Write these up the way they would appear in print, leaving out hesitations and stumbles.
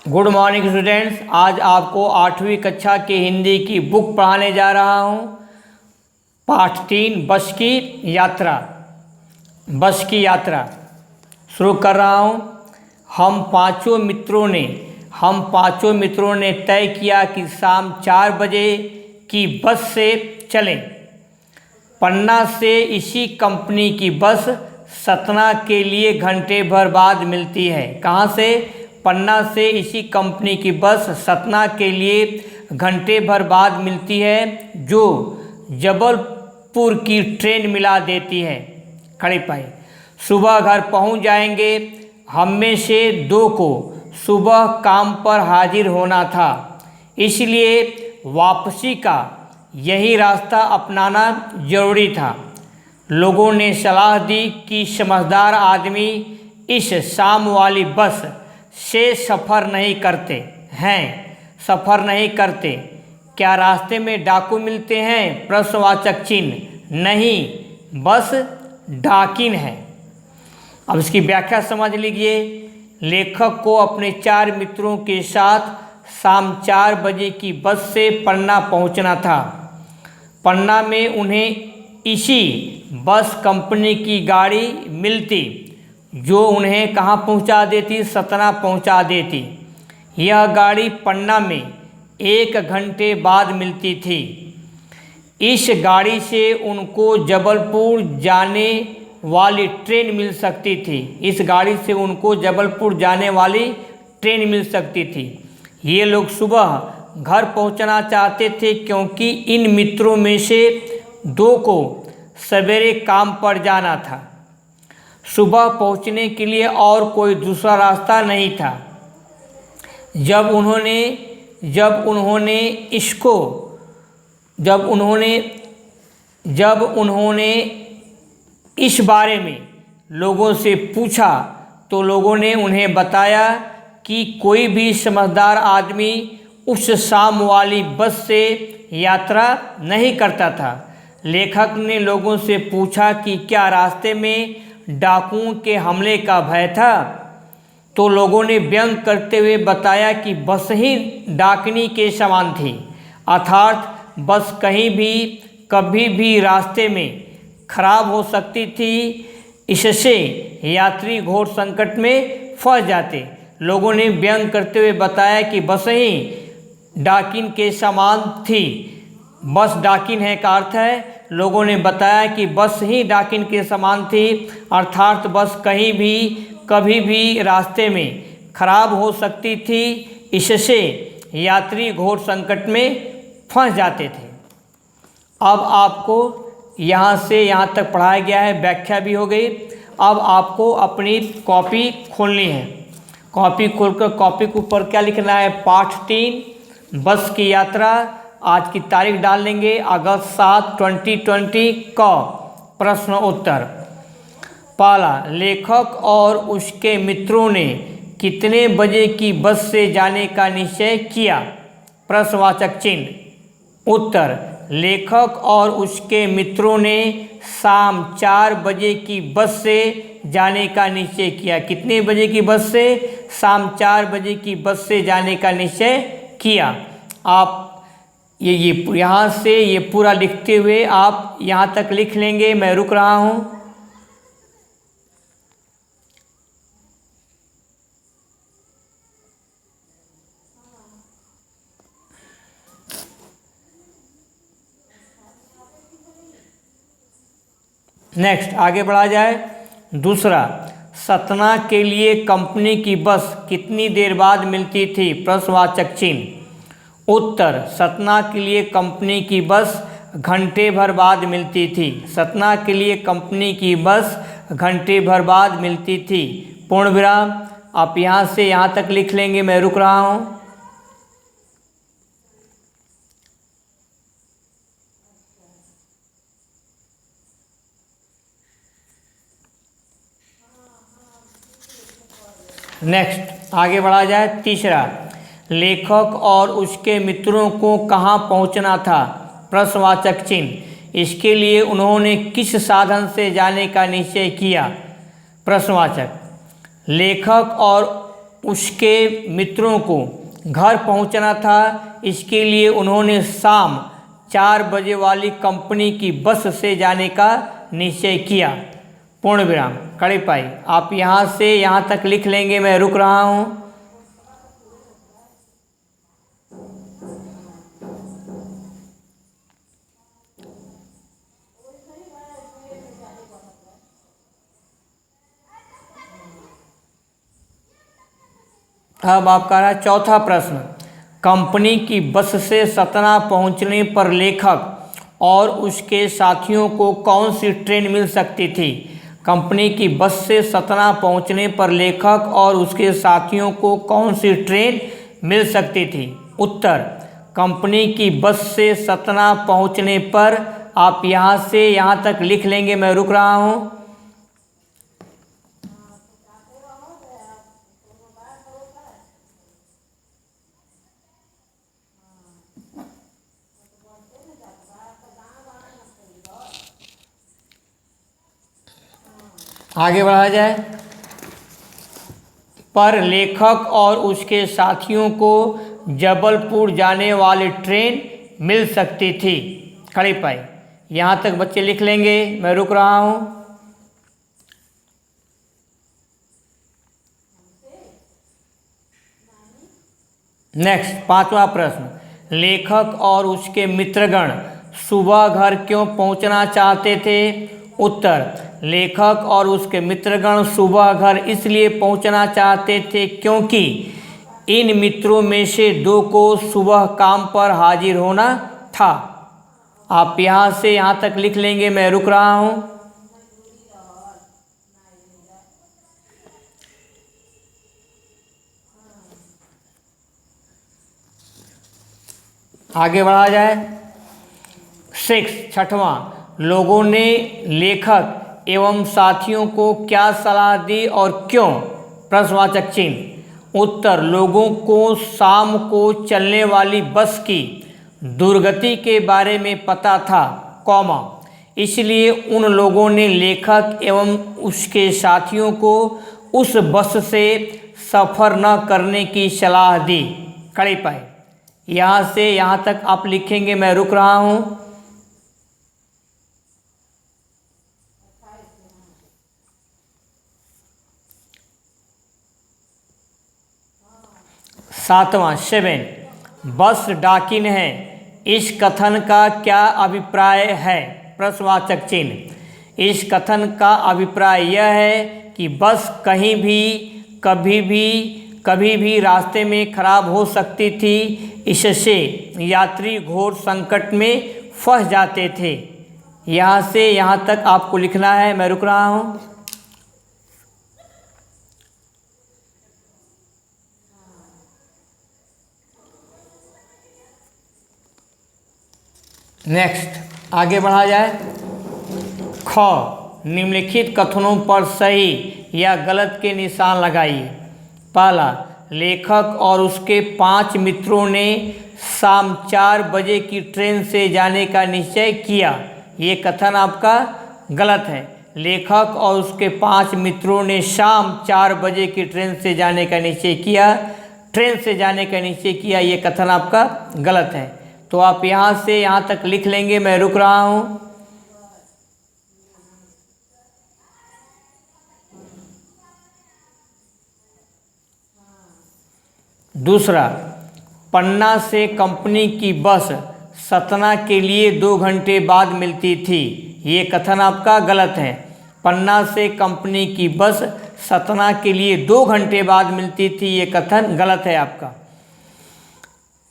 Good morning students. आज आपको 8वीं कक्षा के हिंदी की बुक पढ़ाने जा रहा हूँ। पाठ 3 बस की यात्रा। बस की यात्रा शुरू कर रहा हूँ। हम पांचों मित्रों ने तय किया कि शाम 4 बजे की बस से चलें। पन्ना से इसी कंपनी की बस सतना के लिए घंटे भर बाद मिलती है। कहाँ से? पन्ना से इसी कंपनी की बस सतना के लिए घंटे भर बाद मिलती है, जो जबलपुर की ट्रेन मिला देती है। खड़ी पाई। सुबह घर पहुंच जाएंगे। हम में से 2 को सुबह काम पर हाजिर होना था, इसलिए वापसी का यही रास्ता अपनाना जरूरी था। लोगों ने सलाह दी कि समझदार आदमी इस शाम वाली बस से सफ़र नहीं करते। क्या रास्ते में डाकू मिलते हैं? प्रश्नवाचक चिन्ह। नहीं, बस डाकिन है। अब इसकी व्याख्या समझ लीजिए। लेखक को अपने 4 मित्रों के साथ शाम 4 बजे की बस से पन्ना पहुंचना था। पन्ना में उन्हें इसी बस कंपनी की गाड़ी मिलती, जो उन्हें कहाँ पहुंचा देती? सतना पहुंचा देती। यह गाड़ी पन्ना में 1 घंटे बाद मिलती थी। इस गाड़ी से उनको जबलपुर जाने वाली ट्रेन मिल सकती थी। ये लोग सुबह घर पहुंचना चाहते थे, क्योंकि इन मित्रों में से 2 को सवेरे काम पर जाना था। सुबह पहुंचने के लिए और कोई दूसरा रास्ता नहीं था। जब उन्होंने इस बारे में लोगों से पूछा, तो लोगों ने उन्हें बताया कि कोई भी समझदार आदमी उस शाम वाली बस से यात्रा नहीं करता था। लेखक ने लोगों से पूछा कि क्या रास्ते में डाकुओं के हमले का भय था, तो लोगों ने व्यंग करते हुए बताया कि बस ही डाकनी के समान थी, अर्थात बस कभी भी रास्ते में खराब हो सकती थी। इससे यात्री घोर संकट में फंस जाते। लोगों ने व्यंग करते हुए बताया कि बस ही डाकिन के समान थी। बस डाकिन है का अर्थ है, लोगों ने बताया कि बस ही डाकिन के समान थी, अर्थात बस कभी भी रास्ते में खराब हो सकती थी। इससे यात्री घोर संकट में फंस जाते थे। अब आपको यहाँ से यहाँ तक पढ़ाया गया है, व्याख्या भी हो गई। अब आपको अपनी कॉपी खोलनी है। कॉपी खोलकर कॉपी के ऊपर क्या लिखना है? पाठ 3 बस की यात्रा। आज की तारीख डाल लेंगे, अगस्त 7, 2020 का। प्रश्न उत्तर। पहला, लेखक और उसके मित्रों ने कितने बजे की बस से जाने का निश्चय किया? प्रश्नवाचक चिन्ह। उत्तर, लेखक और उसके मित्रों ने शाम 4 बजे की बस से जाने का निश्चय किया। कितने बजे की बस से? शाम 4 बजे की बस से जाने का निश्चय किया। आप ये यहाँ से ये पूरा लिखते हुए आप यहाँ तक लिख लेंगे। मैं रुक रहा हूँ। नेक्स्ट आगे बढ़ा जाए। दूसरा, सतना के लिए कंपनी की बस कितनी देर बाद मिलती थी? प्रश्नवाचक चिन्ह। उत्तर, सतना के लिए कंपनी की बस घंटे भर बाद मिलती थी। सतना के लिए कंपनी की बस घंटे भर बाद मिलती थी। पूर्ण विराम। आप यहाँ से यहाँ तक लिख लेंगे। मैं रुक रहा हूँ। नेक्स्ट आगे बढ़ा जाए। तीसरा, लेखक और उसके मित्रों को कहाँ पहुँचना था? प्रश्नवाचक चिन्ह। इसके लिए उन्होंने किस साधन से जाने का निश्चय किया? प्रश्नवाचक। लेखक और उसके मित्रों को घर पहुंचना था। इसके लिए उन्होंने शाम 4 बजे वाली कंपनी की बस से जाने का निश्चय किया। पूर्ण विराम। कड़ी पाई। आप यहाँ से यहाँ तक लिख लेंगे, मैं रुक रहा हूँ। अब आपका रहा चौथा प्रश्न। कंपनी की बस से सतना पहुंचने पर लेखक और उसके साथियों को कौन सी ट्रेन मिल सकती थी? कंपनी की बस से सतना पहुंचने पर लेखक और उसके साथियों को कौन सी ट्रेन मिल सकती थी? उत्तर, कंपनी की बस से सतना पहुंचने पर, आप यहाँ से यहाँ तक लिख लेंगे, मैं रुक रहा हूँ। आगे बढ़ा जाए। पर लेखक और उसके साथियों को जबलपुर जाने वाली ट्रेन मिल सकती थी। खड़ी पाई। यहाँ तक बच्चे लिख लेंगे, मैं रुक रहा हूँ। नेक्स्ट, पांचवा प्रश्न। लेखक और उसके मित्रगण सुबह घर क्यों पहुंचना चाहते थे? उत्तर, लेखक और उसके मित्रगण सुबह घर इसलिए पहुंचना चाहते थे क्योंकि इन मित्रों में से 2 को सुबह काम पर हाजिर होना था। आप यहाँ से यहाँ तक लिख लेंगे, मैं रुक रहा हूँ। आगे बढ़ा जाए। 6, छठवां। लोगों ने लेखक एवं साथियों को क्या सलाह दी और क्यों? प्रश्नवाचक चिन्ह। उत्तर, लोगों को शाम को चलने वाली बस की दुर्गति के बारे में पता था, कौमा, इसलिए उन लोगों ने लेखक एवं उसके साथियों को उस बस से सफ़र न करने की सलाह दी। कड़ी पाई। यहाँ से यहाँ तक आप लिखेंगे, मैं रुक रहा हूँ। सातवां, 7, बस डाकिन है, इस कथन का क्या अभिप्राय है? प्रश्नवाचक चिन्ह। इस कथन का अभिप्राय यह है कि बस कहीं भी कभी भी रास्ते में खराब हो सकती थी। इससे यात्री घोर संकट में फंस जाते थे। यहाँ से यहाँ तक आपको लिखना है, मैं रुक रहा हूँ। नेक्स्ट, आगे बढ़ा जाए। ख, निम्नलिखित कथनों पर सही या गलत के निशान लगाइए। पहला, लेखक और उसके 5 मित्रों ने शाम 4 बजे की ट्रेन से जाने का निश्चय किया। ये कथन आपका गलत है। लेखक और उसके 5 मित्रों ने शाम 4 बजे की ट्रेन से जाने का निश्चय किया। ट्रेन से जाने का निश्चय किया, ये कथन आपका गलत है। तो आप यहाँ से यहाँ तक लिख लेंगे, मैं रुक रहा हूँ। दूसरा, पन्ना से कंपनी की बस सतना के लिए 2 घंटे बाद मिलती थी। ये कथन आपका गलत है। पन्ना से कंपनी की बस सतना के लिए 2 घंटे बाद मिलती थी, ये कथन गलत है आपका।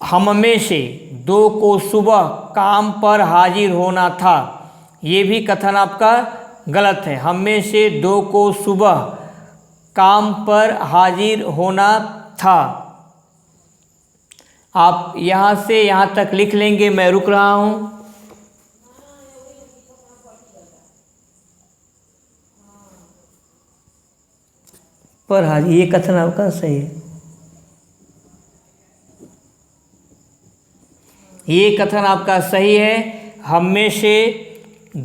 हम में से 2 को सुबह काम पर हाजिर होना था, ये भी कथन आपका गलत है। हम में से 2 को सुबह काम पर हाजिर होना था। आप यहाँ से यहाँ तक लिख लेंगे, मैं रुक रहा हूँ। पर हाजिर, ये कथन आपका सही है। ये कथन आपका सही है। हम में से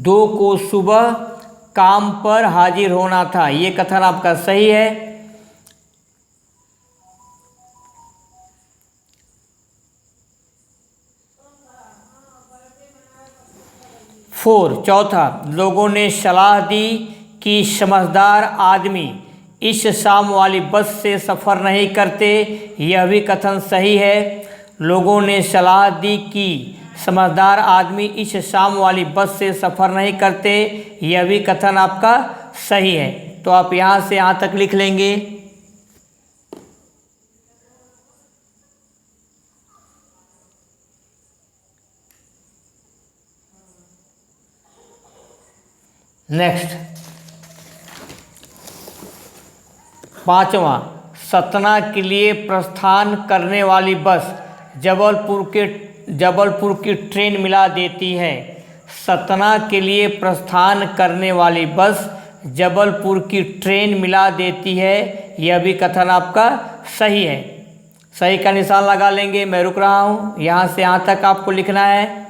2 को सुबह काम पर हाजिर होना था, ये कथन आपका सही है। चौथा, लोगों ने सलाह दी कि समझदार आदमी इस शाम वाली बस से सफ़र नहीं करते। यह भी कथन सही है। लोगों ने सलाह दी कि समझदार आदमी इस शाम वाली बस से सफ़र नहीं करते। यह भी कथन आपका सही है। तो आप यहाँ से यहाँ तक लिख लेंगे। नेक्स्ट, पांचवा, सतना के लिए प्रस्थान करने वाली बस जबलपुर की ट्रेन मिला देती है। सतना के लिए प्रस्थान करने वाली बस जबलपुर की ट्रेन मिला देती है। यह भी कथन आपका सही है। सही का निशान लगा लेंगे। मैं रुक रहा हूँ। यहाँ से यहाँ तक आपको लिखना है।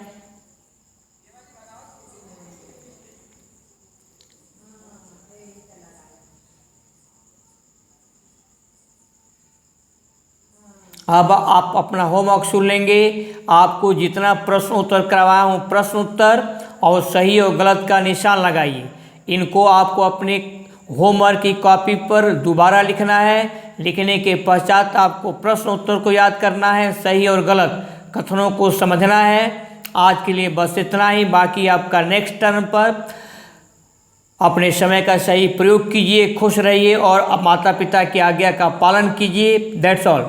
अब आप अपना होमवर्क सुन लेंगे। आपको जितना प्रश्न उत्तर करवाया हूँ, प्रश्न उत्तर और सही और गलत का निशान लगाइए। इनको आपको अपने होमवर्क की कॉपी पर दोबारा लिखना है। लिखने के पश्चात आपको प्रश्न उत्तर को याद करना है, सही और गलत कथनों को समझना है। आज के लिए बस इतना ही। बाकी आपका नेक्स्ट टर्म पर अपने समय का सही प्रयोग कीजिए, खुश रहिए और माता पिता की आज्ञा का पालन कीजिए। That's all.